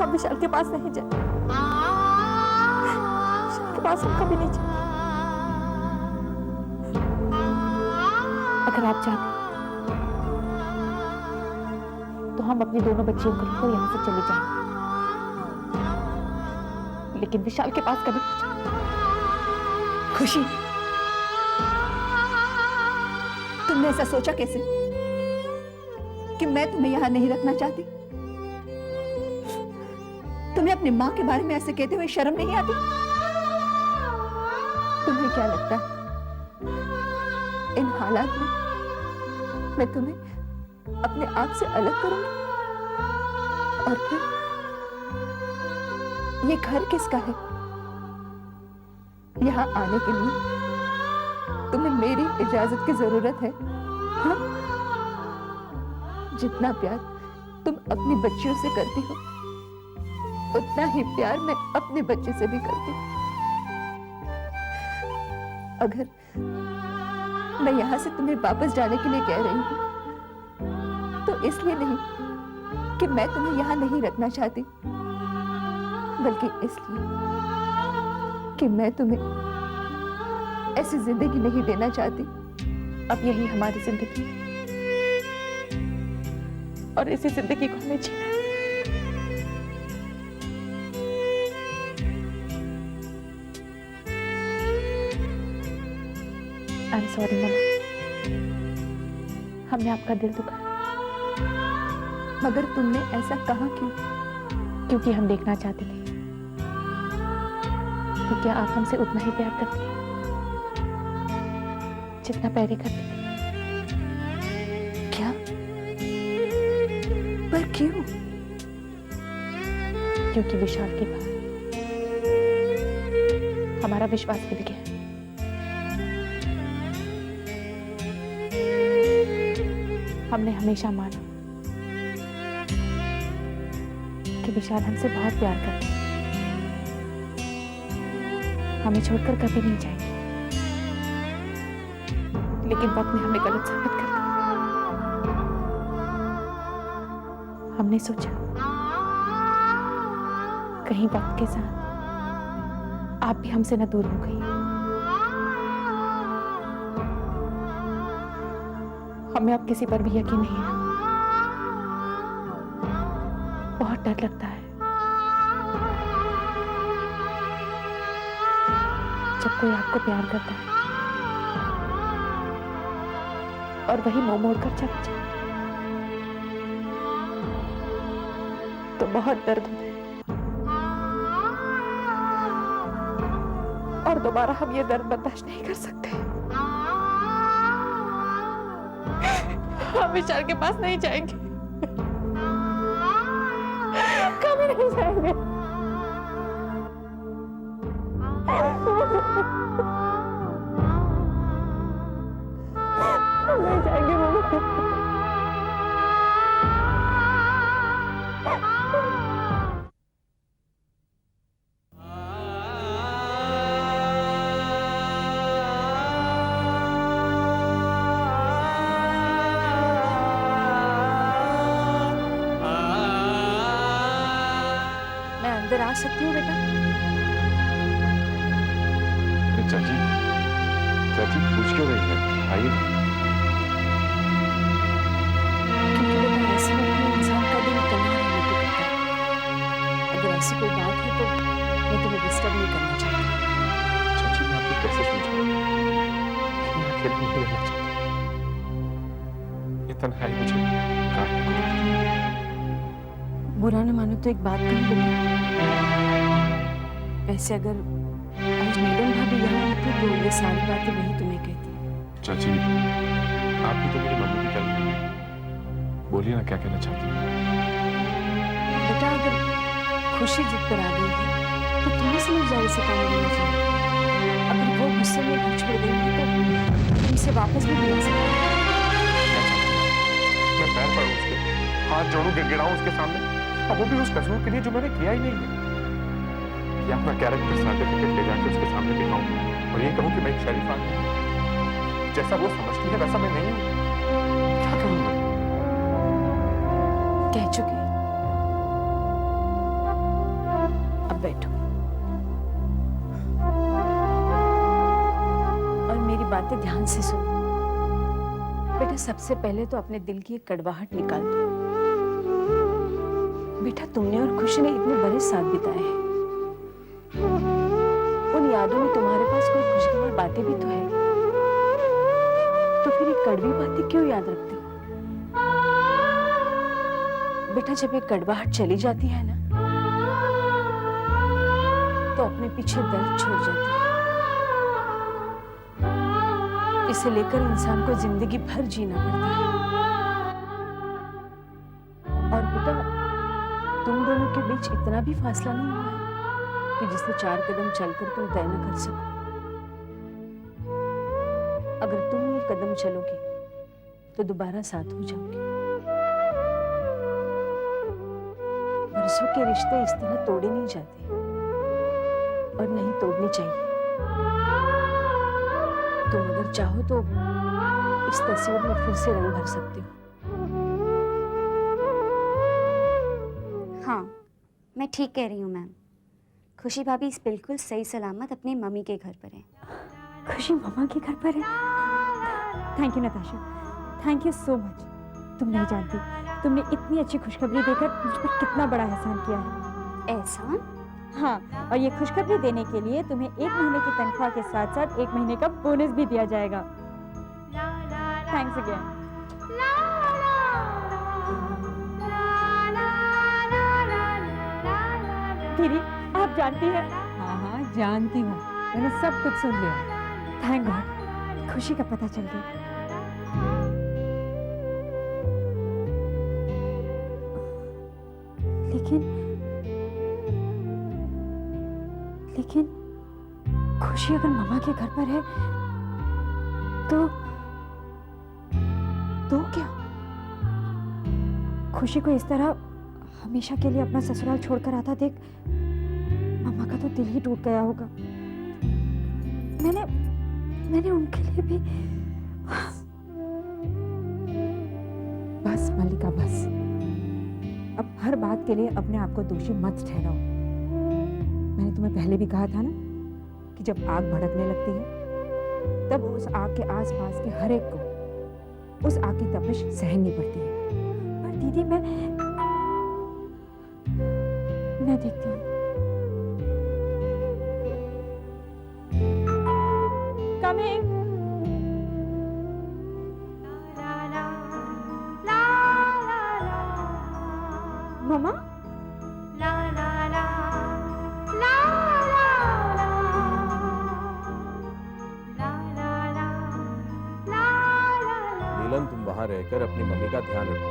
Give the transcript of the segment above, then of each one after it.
हम विशाल के पास नहीं जाए, विशाल के पास हम कभी नहीं जाए। अगर आप चाहते तो हम अपनी दोनों बच्चियों को लेकर यहाँ से चले जाएंगे, लेकिन विशाल के पास कभी नहीं जाएंगे। खुशी, तुमने ऐसा सोचा कैसे कि मैं तुम्हें यहां नहीं रखना चाहती? तुम्हें अपनी मां के बारे में ऐसे कहते हुए शर्म नहीं आती? तुम्हें क्या लगता है इन हालात में मैं तुम्हें अपने आप से अलग करूंगी? और फिर ये घर किसका है? यहाँ आने के लिए तुम्हें मेरी इजाजत की जरूरत है? हाँ? जितना प्यार तुम अपनी बच्चियों से करती हो, उतना ही प्यार मैं अपने बच्चे से भी करती हूँ। अगर मैं यहां से तुम्हें वापस जाने के लिए कह रही हूं तो इसलिए नहीं कि मैं तुम्हें यहां नहीं रखना चाहती, बल्कि इसलिए कि मैं तुम्हें ऐसी जिंदगी नहीं देना चाहती। अब यही हमारी जिंदगी है और इसी जिंदगी को हमें जीना है। आई एम सॉरी मम्मा, हमने आपका दिल दुखाया। मगर तुमने ऐसा कहा क्यों? क्योंकि हम देखना चाहते थे कि क्या आप हमसे उतना ही प्यार करते हैं जितना पहले करते थे। क्या? पर क्यों? क्योंकि विशाल के बाद हमारा विश्वास मिल गया। हमने हमेशा माना कि विशाल हमसे बहुत प्यार करता है, हमें छोड़कर कभी नहीं जाएंगे। लेकिन वक्त ने हमें गलत साबित कर दिया। हमने सोचा कहीं वक्त के साथ आप भी हमसे न दूर हो गई। हमें अब किसी पर भी यकीन नहीं है। बहुत डर लगता है जब कोई आपको प्यार करता है और वही मुंह मोड़ कर चला जाए, तो बहुत दर्द होता है। और दोबारा हम ये दर्द बर्दाश्त नहीं कर सकते। हम विशाल के पास नहीं जाएंगे, कभी नहीं जाएंगे। नहीं जाएंगे मम्मी। मैं अंदर आ सकती हूँ बेटा? चाची, चाची पूछ क्यों रही है? आइए। क्योंकि बेटा ऐसे में अपने इंसान का दिल तन्हा रहने को कहता है। अगर ऐसी कोई बात है तो मैं तुम्हें डिस्टर्ब नहीं करना चाहती। चाची मैं आपको कैसे समझाऊं? मैं अकेले नहीं रहना चाहता। ये तन्हाई मुझे काटने को देती है। बुरा न मानो तो एक बात कहूँ बेटा, वैसे अगर आज नीलम भाभी यहाँ आती तो ये सारी बातें वही तुम्हें कहती। चाची आप भी तो मेरी मम्मी की तरह नहीं है। बोलिए ना क्या कहना चाहती हैं? बेटा अगर खुशी जिद पर आ गई है तो तुम्हें समझदारी से काम लेना चाहिए। अगर वो गुस्से में घर छोड़ देंगी तो तुमसे वापस भी नहीं आ सकती। मैं पैर पड़ूं उसके, हाथ जोड़ूं, गिड़गिड़ाऊं उसके सामने, अब वो भी उस कसूर के लिए जो मैंने किया ही नहीं है। या अपना कैरेक्टर सर्टिफिकेट ले जाकर उसके सामने दिखाऊं और ये कहूं कि मैं एक शरीफ आदमी हूं। जैसा वो समझती है वैसा मैं नहीं हूं। क्या करूं मैं? कह चुकी सबसे पहले तो अपने दिल की एक कड़वाहट निकाल दो। बेटा, तुमने और खुशी ने इतने बड़े साथ बिताए हैं। उन यादों में तुम्हारे पास कोई खुशगवार बातें भी तो है, तो फिर ये कड़वी बातें क्यों याद रखते हो? बेटा, जब ये कड़वाहट चली जाती है ना, तो अपने पीछे दर्द छोड़ जाती है। इसे लेकर इंसान को जिंदगी भर जीना पड़ता है। और बेटा, तुम दोनों के बीच इतना भी फासला नहीं हुआ है कि जिससे 4 कदम चलकर तुम तय न कर सको। अगर तुम ये कदम चलोगे तो दोबारा साथ हो जाओगे। बरसों के रिश्ते इस तरह तोड़े नहीं जाते और नहीं तोड़ने चाहिए। तुम अगर चाहो तो इस तस्वीर में फिर से रंग भर सकते हो। हाँ, मैं ठीक कह रही हूँ मैम। खुशी भाभी इस बिल्कुल सही सलामत अपनी मम्मी के घर पर है। खुशी मम्मा के घर पर है। Thank you Natasha, thank you so much. तुम नहीं जानती तुमने इतनी अच्छी खुशखबरी देकर मुझ पर कितना बड़ा एहसान किया है। एहसान? हाँ, और ये खुशखबरी देने के लिए तुम्हें 1 महीने की तनख्वाह के साथ साथ 1 महीने का बोनस भी दिया जाएगा। Thanks again. दीदी, आप जानती हैं? हाँ हाँ जानती हूँ, मैंने सब कुछ सुन लिया। थैंक गॉड, खुशी का पता चल गया। लेकिन खुशी अगर मामा के घर पर है तो क्या? खुशी को इस तरह हमेशा के लिए अपना ससुराल छोड़कर आता देख मामा का तो दिल ही टूट गया होगा। मैंने उनके लिए भी। बस मल्लिका बस, अब हर बात के लिए अपने आप को दोषी मत ठहराओ। मैंने तुम्हें पहले भी कहा था ना कि जब आग भड़कने लगती है तब उस आग के आसपास के हर एक को उस आग की तपिश सहनी पड़ती है। पर दीदी, मैं देखती हूँ। कमिंग। मम्मा? नीलम, तुम वहां रहकर अपनी मम्मी का ध्यान रखो।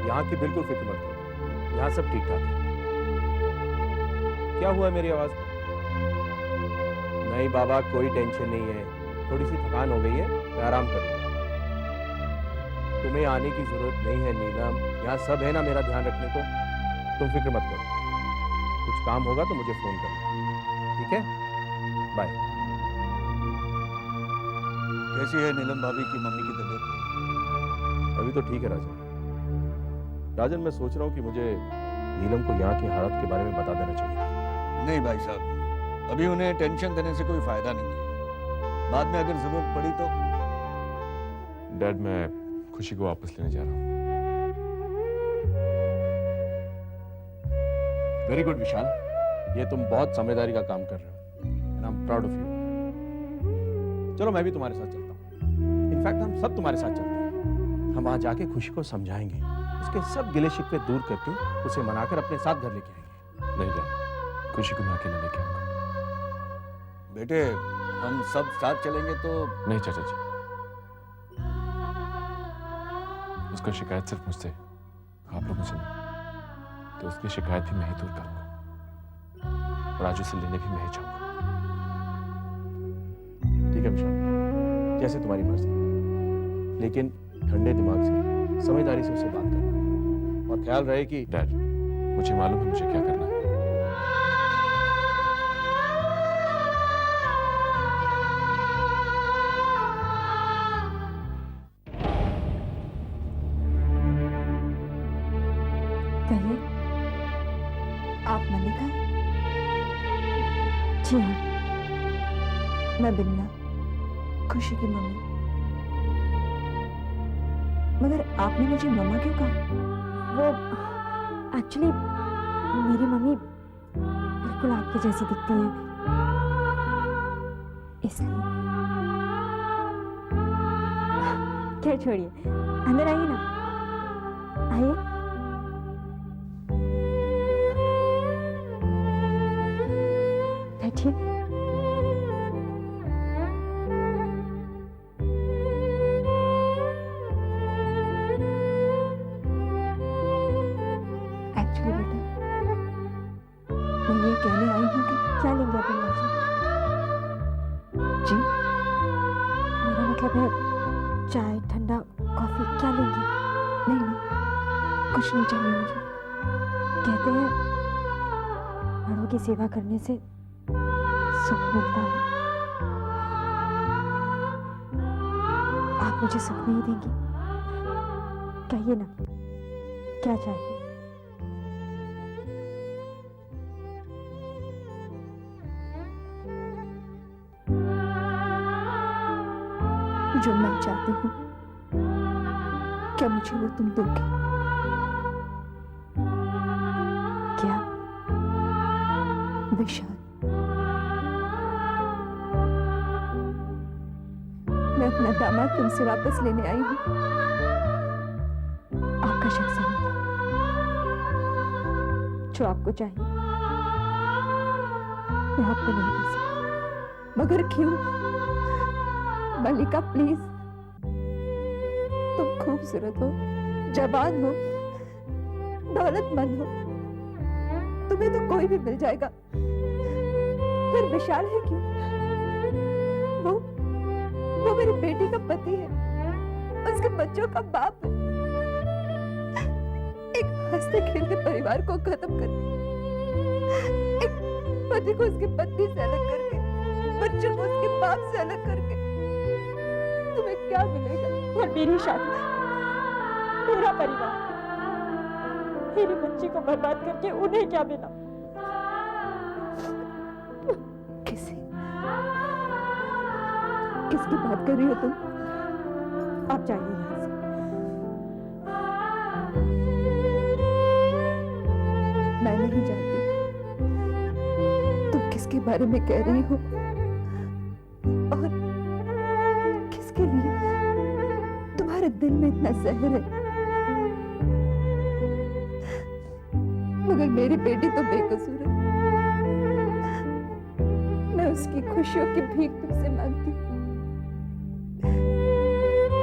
यहाँ की बिल्कुल फिक्र मत करो, यहाँ सब ठीक ठाक है। क्या हुआ मेरी आवाज को? नहीं बाबा, कोई टेंशन नहीं है। थोड़ी सी थकान हो गई है, मैं आराम कर लूंगा। तुम्हें आने की जरूरत नहीं है नीलम, यहाँ सब है ना मेरा ध्यान रखने को। तुम फिक्र मत करो, कुछ काम होगा तो मुझे फोन करना, ठीक है? बाय। कैसी है नीलम भाभी की मम्मी की तबीयत? अभी तो ठीक है राजन। राजन, मैं सोच रहा हूँ कि मुझे नीलम को यहाँ की हालत के बारे में बता देना चाहिए था। नहीं भाई साहब, अभी उन्हें टेंशन देने से कोई फायदा नहीं है। बाद में अगर जरूरत पड़ी तो। डैड, मैं खुशी को वापस लेने जा रहा हूँ। वेरी गुड विशाल, ये तुम बहुत समझदारी का काम कर रहे हो and I am proud of you. चलो मैं भी तुम्हारे साथ चलता हूँ। इनफैक्ट हम सब तुम्हारे साथ चलते हैं। हम वहां जाके खुशी को समझाएंगे, उसके सब गिले शिकवे दूर करके उसे मनाकर अपने साथ घर लेके आएंगे। नहीं डैड, खुशी को मैं अकेले लेके आऊंगा। बेटे, हम सब साथ चलेंगे तो। नहीं चाचा जी, उसको शिकायत सिर्फ मुझसे, आप लोगों से नहीं। तो उसकी शिकायत भी मैं ही दूर करूंगा और आज उसे लेने भी मैं ही जाऊंगा। ठीक है विशाल, जैसे तुम्हारी मर्जी, लेकिन ठंडे दिमाग से, समझदारी से उसे बात करना और ख्याल रहे कि। डैड, मुझे मालूम है मुझे क्या करना है। कहिए, आप मल्लिका? जी हाँ, मैं बिमला, खुशी की मम्मी। मगर आपने मुझे मम्मा क्यों कहा? वो एक्चुअली मेरी मम्मी बिल्कुल आपके जैसी दिखती हैं, इसलिए। खैर छोड़िए, अंदर आइए ना, आइए। बैठिए। एक्चुअली बेटा, मैं ये कहने आई हूँ कि क्या लेंगे आप माँ जी? जी मेरा मतलब है चाय, ठंडा, कॉफी, क्या लेंगी? नहीं नहीं, कुछ नहीं चाहिए मुझे। कहते हैं बड़ों की सेवा करने से सुख मिलता है। आप मुझे सुख नहीं देंगी? कहिए ना, क्या चाहिए? जो मैं चाहती हूँ, क्या मुझे वो तुम दोगे? क्या? विशाल, मैं अपना दामाद तुमसे वापस लेने आई हूँ। आपका शक सही था। जो आपको चाहिए मैं आपको नहीं दे सकती। मगर क्यों? मल्लिका प्लीज, तुम खूबसूरत हो, जवान हो, दौलतमंद हो, तुम्हें तो कोई भी मिल जाएगा। फिर विशाल है क्यों? वो मेरी बेटी का पति है, उसके बच्चों का बाप है। एक हंसते खेलते परिवार को खत्म करके, एक पति को उसकी पत्नी से अलग करके, बच्चों को उसके बाप से अलग करके तुम्हें क्या मिलेगा? और मेरी शादी, मेरा परिवार, मेरी बच्ची को बर्बाद करके उन्हें क्या मिला? किसकी बात कर रही हो तुम? आप जाइए यहाँ से। मैं नहीं जानती तुम किसके बारे में कह रही हो और किसके लिए तुम्हारे दिल में इतना जहर है। मगर मेरी बेटी तो बेकसूर है। मैं उसकी खुशियों की भीख तुमसे मांगती हूँ।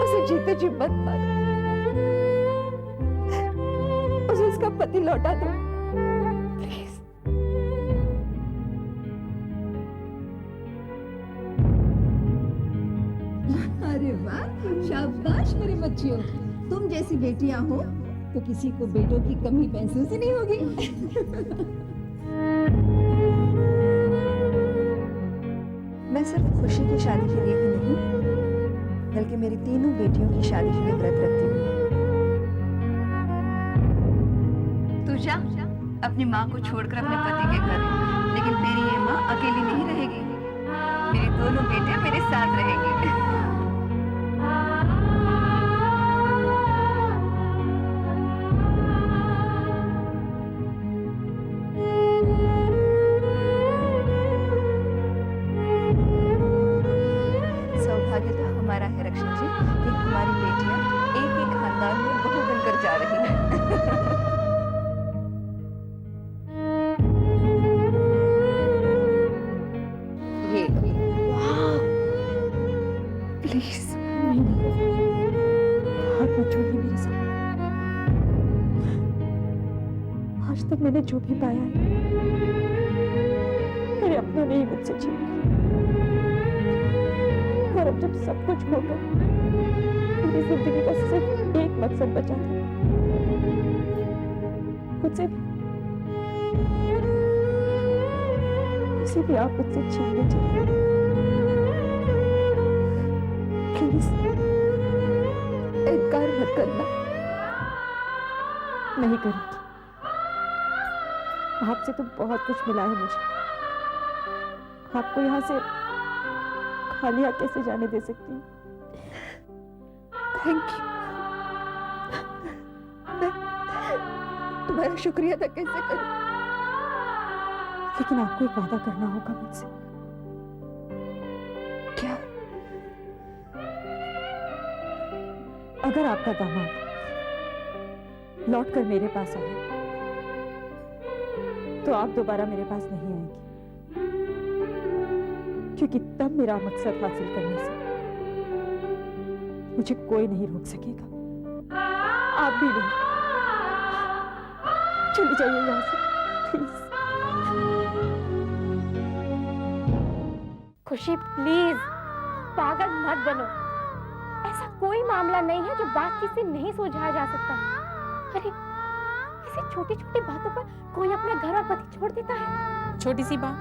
उसे जीते जी मत मारो, उसे उसका पति लौटा दो प्लीज। अरे वाह, शाबाश मेरी बच्चियों, तुम जैसी बेटियां हो तो किसी को बेटों की कमी महसूस ही नहीं होगी। मैं सिर्फ खुशी की शादी के लिए ही नहीं, बल्कि मेरी तीनों बेटियों की शादी के लिए व्रत रखती हूँ। तू जा अपनी माँ को छोड़कर अपने पति के घर, लेकिन मेरी ये माँ अकेली नहीं रहेगी। मेरी दोनों बेटे मेरे साथ रहेंगे। सौभाग्य तो हमारा है रक्षा जी कि हमारी बेटियां एक एक खानदान में बहू बनकर जा रही हैं। ये प्लीज हाथ मत छोड़िए मेरे साथ। आज तक मैंने जो भी पाया है मेरे अपनों ने ही मुझसे छीन लिया। और अब जब सब कुछ खो गया, मेरी जिंदगी का सिर्फ एक मकसद बचा था, उसे भी आप मुझसे छीन लीजिए। प्लीज इनकार मत करना। नहीं करूंगी। आपसे तो बहुत कुछ मिला है मुझे। आपको यहाँ से खाली हाथ कैसे जाने दे सकती हूँ? Thank you. तुम्हारा शुक्रिया अदा कैसे करूं? लेकिन आपको एक वादा करना होगा मुझसे। क्या? अगर आपका दामाद लौटकर मेरे पास आए तो आप दोबारा मेरे पास नहीं आएंगी, क्योंकि तब मेरा मकसद हासिल करने से मुझे कोई नहीं रोक सकेगा, आप भी नहीं। चली जाइए यहाँ से प्लीज। खुशी प्लीज पागल मत बनो। ऐसा कोई मामला नहीं है जो बातचीत से नहीं सुलझाया जा सकता। अरे ऐसी छोटी छोटी बातों पर कोई अपना घर और पति छोड़ देता है। छोटी सी बात?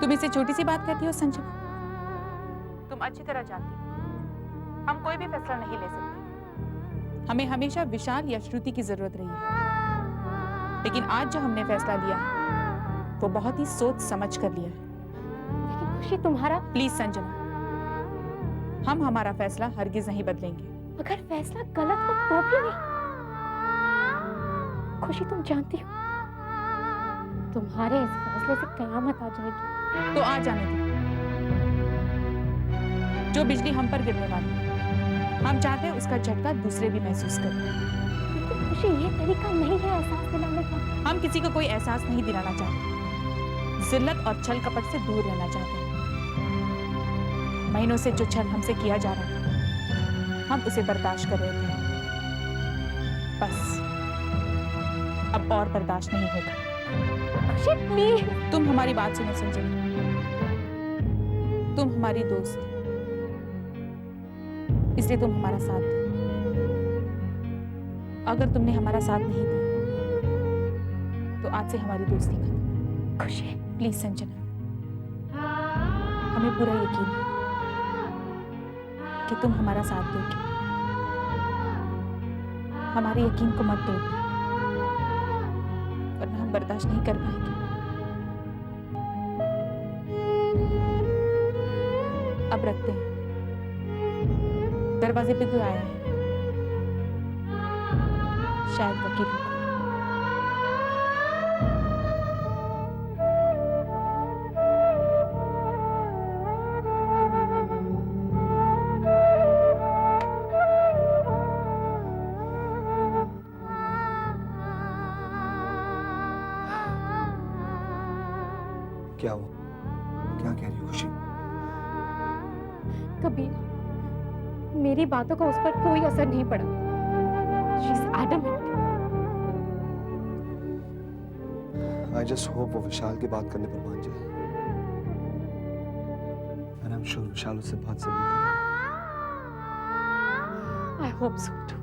तुम इसे छोटी सी बात कहती हो संजना? तुम अच्छी तरह जानती हो हम कोई भी फैसला नहीं ले सकते। हमें हमेशा विशाल या श्रुति की जरूरत रही है, लेकिन आज जो हमने फैसला लिया है वो बहुत ही सोच समझ कर लिया है। लेकिन खुशी तुम्हारा। प्लीज संजना, हम हमारा फैसला हरगिज नहीं बदलेंगे। अगर फैसला गलत हो तो भी नहीं। खुशी तुम जानती हो तुम्हारे इस फैसले से कयामत आ जाएगी। तो आ जाने दो। जो बिजली हम पर गिरने वाली है, हम चाहते हैं उसका झटका दूसरे भी महसूस करें। लेकिन खुशी ये तरीका नहीं है एहसास दिलाने का। हम किसी को कोई एहसास नहीं दिलाना चाहते, जिल्लत और छल कपट से दूर रहना चाहते हैं। महीनों से जो छल हमसे किया जा रहा था हम उसे बर्दाश्त कर रहे थे, बस अब और बर्दाश्त नहीं होगा। खुशी प्लीज। तुम हमारी बात सुनो संजना, तुम हमारी दोस्त, इसलिए तुम हमारा साथ दो। अगर तुमने हमारा साथ नहीं दिया तो आज से हमारी दोस्ती खत्म। खुशी प्लीज संजना, हमें पूरा यकीन है कि तुम हमारा साथ दोगी। हमारे यकीन को मत तोड़ना, वरना हम बर्दाश्त नहीं कर पाएंगे। अब रखते हैं, दरवाजे पे कोई आया है, शायद वकील होगा। क्या हुआ? क्या कह रही हो खुशी? कबीर, मेरी बातों का उस पर कोई असर नहीं पड़ा। She's adamant. I just hope वो विशाल की बात करने पर मान जाए। And I'm sure विशाल उससे बहुत जरूरी है। I hope so too.